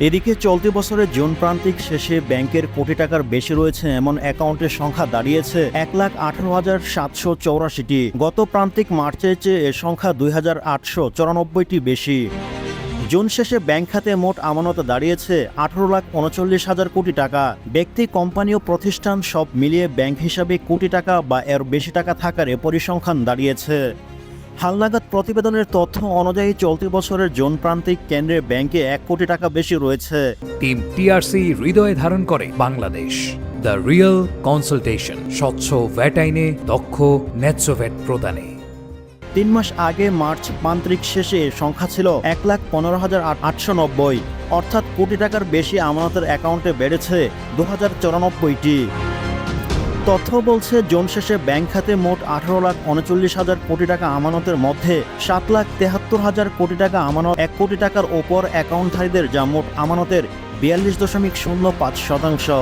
এদিকে চলতি বছরের জুন প্রান্তিক শেষে ব্যাংকের কোটি টাকার বেশি রয়েছে এমন অ্যাকাউন্টের সংখ্যা দাঁড়িয়েছে 1,18,784টি। গত প্রান্তিক মার্চের চেয়ে এ সংখ্যা 2,894টি বেশি। জুন শেষে ব্যাংক খাতে মোট আমানত দাঁড়িয়েছে 18,39,000 কোটি টাকা। ব্যক্তি, কোম্পানি ও প্রতিষ্ঠান সব মিলিয়ে ব্যাংক হিসাবে কোটি টাকা বা এর বেশি টাকা থাকার এ পরিসংখ্যান দাঁড়িয়েছে। হালনাগাদ প্রতিবেদনের তথ্য অনুযায়ী চলতি বছরের জুন প্রান্তিক কেন্দ্রে ব্যাংকে 1 কোটি টাকা বেশি রয়েছে। টিম টিআরসি হৃদয়ে ধারণ করে বাংলাদেশ। দ্য রিয়েল কনসালটেশন, স্বচ্ছ ভ্যাট আইনে দক্ষ ন্যায্য ভ্যাট প্রদানে। 3 মাস আগে মার্চ প্রান্তিক শেষে সংখ্যা ছিল 1,15,890, অর্থাৎ কোটি টাকার বেশি আমানতের অ্যাকাউন্টে বেড়েছে 2094টি। তথ্য বলছে জুন শেষে ব্যাংক খাতে মোট 18,39,000 কোটি টাকা আমানতের মধ্যে 7,73,000 কোটি টাকা আমানত 1 কোটি টাকার ওপর অ্যাকাউন্টধারীদের, যা মোট আমানতের 42.05%।